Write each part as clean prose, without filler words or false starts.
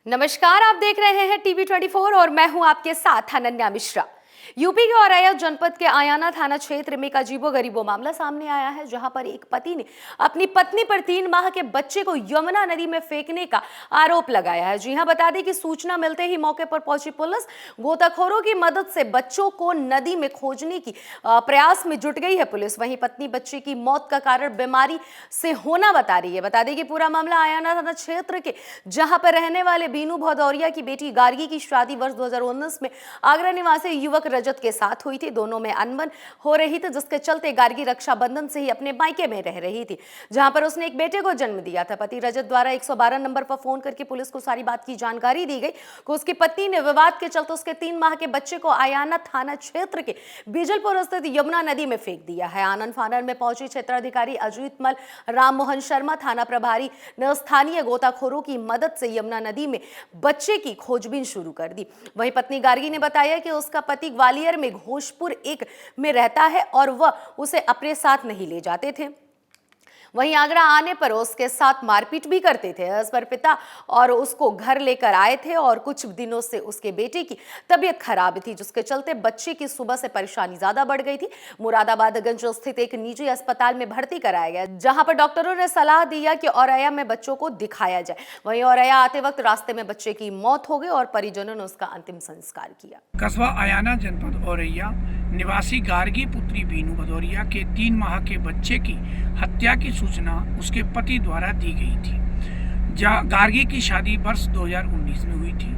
नमस्कार, आप देख रहे हैं टीवी 24 और मैं हूं आपके साथ अनन्या मिश्रा। यूपी के औरैया जनपद के आयाना थाना क्षेत्र में एक अजीबोगरीबो मामला सामने आया है, जहां पर एक पति ने अपनी पत्नी पर 3 माह के बच्चे को यमुना नदी में फेंकने का आरोप लगाया है। जी हां, बता दें कि सूचना मिलते ही मौके पर पहुंची पुलिस गोताखोरों की मदद से बच्चों को नदी में खोजने की प्रयास में जुट गई है। पुलिस वहीं पत्नी बच्चे की मौत का कारण बीमारी से होना बता रही है। बता दें कि पूरा मामला आयाना थाना क्षेत्र के जहां पर रहने वाले बीनू भदौरिया की बेटी गार्गी की शादी वर्ष 2019 में आगरा निवासी युवक रजत के साथ हुई थी। दोनों में अनबन हो रही थी, जिसके चलते गार्गी रक्षाबंधन से ही अपने मायके में रह रही थी, जहां पर उसने एक बेटे को जन्म दिया था। पति रजत द्वारा 112 नंबर पर फोन करके पुलिस को सारी बात की जानकारी दी गई कि उसकी पत्नी ने विवाद के चलते उसके 3 माह के बच्चे को आयाना थाना क्षेत्र के बीजलपुर स्थित यमुना नदी में फेंक दिया है। आनंद फानन में पहुंची क्षेत्राधिकारी अजीत मल राम मोहन शर्मा थाना प्रभारी ने स्थानीय गोताखोरों की मदद से यमुना नदी में बच्चे की खोजबीन शुरू कर दी। वहीं पत्नी गार्गी ने बताया कि उसका पति ग्वालियर में घोषपुर 1 में रहता है और वह उसे अपने साथ नहीं ले जाते थे। वहीं आगरा आने पर उसके साथ मारपीट भी करते थे। इस पर पिता और उसको घर लेकर आए थे और कुछ दिनों से उसके बेटे की तबीयत खराब थी, जिसके चलते बच्चे की सुबह से परेशानी ज्यादा बढ़ गई थी। मुरादाबादगंज स्थित एक निजी अस्पताल में भर्ती कराया गया, जहां पर डॉक्टरों ने सलाह दिया कि औरैया में बच्चों को दिखाया जाए। वहीं औरैया आते वक्त रास्ते में बच्चे की मौत हो गई और परिजनों ने उसका अंतिम संस्कार किया। कस्बा आयाना जनपद औरैया निवासी गार्गी पुत्री बीनू भदौरिया के 3 माह के बच्चे की हत्या की सूचना उसके पति द्वारा दी गई थी। गार्गी की शादी वर्ष 2019 में हुई थी।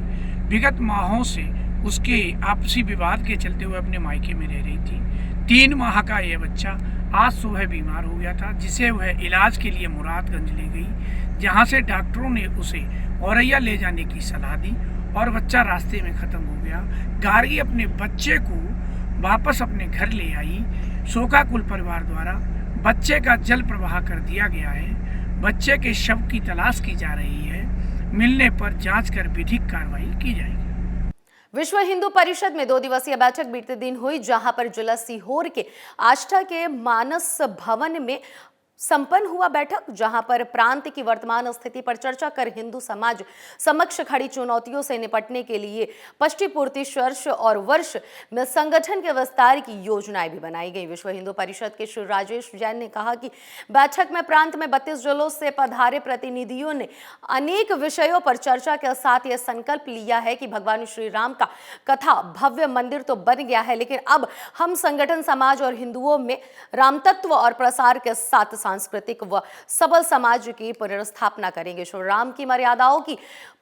विगत माहों से उसके आपसी विवाद के चलते हुए अपने मायके में रह रही थी। 3 माह का यह बच्चा आज सुबह बीमार हो गया था, जिसे वह इलाज के लिए मुरादगंज ले गई, जहां से डॉक्टरों ने उसे औरैया ले जाने की सलाह दी और बच्चा रास्ते में खत्म हो गया। गार्गी अपने बच्चे को वापस अपने घर ले आई। शोकाकुल परिवार द्वारा बच्चे का जल प्रवाह कर दिया गया है। बच्चे के शव की तलाश की जा रही है। मिलने पर जांच कर विधिक कार्रवाई की जाएगी। विश्व हिंदू परिषद में 2 दिवसीय बैठक बीते दिन हुई, जहां पर जिला सीहोर के आष्टा के मानस भवन में संपन्न हुआ बैठक, जहां पर प्रांत की वर्तमान स्थिति पर चर्चा कर हिंदू समाज समक्ष खड़ी चुनौतियों से निपटने के लिए पष्टिपूर्ति वर्ष और वर्ष में संगठन के विस्तार की योजनाएं भी बनाई गई। विश्व हिंदू परिषद के श्री राजेश जैन ने कहा कि बैठक में प्रांत में 32 जिलों से पधारे प्रतिनिधियों ने अनेक विषयों पर चर्चा के साथ यह संकल्प लिया है कि भगवान श्री राम का कथा भव्य मंदिर तो बन गया है, लेकिन अब हम संगठन समाज और हिंदुओं में राम तत्व और प्रसार के साथ सांस्कृतिक व सबल समाज की पुनर्स्थापना करेंगे। श्री राम की मर्यादाओं की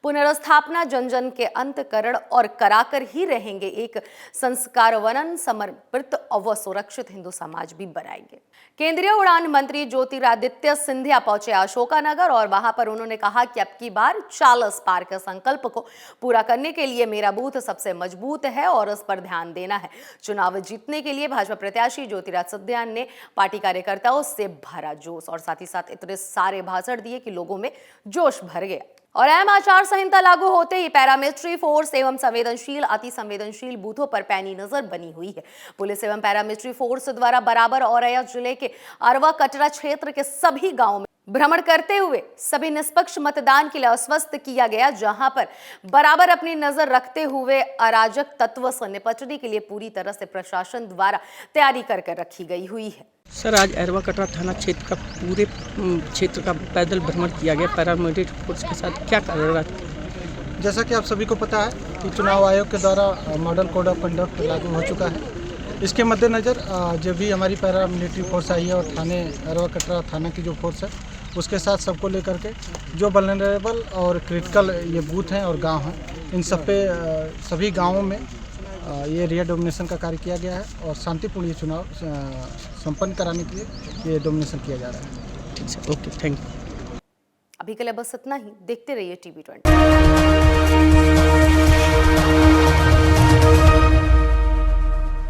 पुनर्स्थापना जन जन के अंतकरण और कराकर ही रहेंगे। एक संस्कार वनन समर्पित व सुरक्षित हिंदू समाज भी बनाएंगे। केंद्रीय उड़ान मंत्री ज्योतिरादित्य सिंधिया पहुंचे अशोकानगर और वहां पर उन्होंने कहा कि अब की बार 40 पार के संकल्प को पूरा करने के लिए मेरा बूथ सबसे मजबूत है और इस पर ध्यान देना है। चुनाव जीतने के लिए भाजपा प्रत्याशी ज्योतिरादित्य सिंधिया ने पार्टी कार्यकर्ताओं से भरा जोश और साथ ही साथ इतने सारे भाषण दिए कि लोगों में जोश भर गया। और अहम आचार संहिता लागू होते ही पैरामिलिट्री फोर्स एवं संवेदनशील अति संवेदनशील बूथों पर पैनी नजर बनी हुई है। पुलिस एवं पैरामिलिट्री फोर्स द्वारा बराबर औरैया जिले के अरवा कटरा क्षेत्र के सभी गांवों में भ्रमण करते हुए सभी निष्पक्ष मतदान के लिए आश्वस्त किया गया, जहां पर बराबर अपनी नजर रखते हुए अराजक तत्व से निपटने के लिए पूरी तरह से प्रशासन द्वारा तैयारी कर रखी गई हुई है। सर, आज अरवा कटरा थाना क्षेत्र का पूरे क्षेत्र का पैदल भ्रमण किया गया पैरामिलिट्री फोर्स के साथ, क्या कर रहा था? जैसा कि आप सभी को पता है कि चुनाव आयोग के द्वारा मॉडल कोड ऑफ कंडक्ट लागू हो चुका है। इसके मद्देनज़र जब भी हमारी पैरामिलिट्री फोर्स आई है और थाने अरवा कटरा थाना की जो फोर्स है उसके साथ सबको लेकर के जो वल्नरेबल और क्रिटिकल ये बूथ हैं और गांव हैं, इन सब पे सभी गांवों में ये रिया डोमिनेशन का कार्य किया गया है और शांतिपूर्ण ये चुनाव संपन्न कराने के लिए ये डोमिनेशन किया जा रहा है। Okay, thank you. अभी के लिए बस इतना ही। देखते रहिए टीवी 20।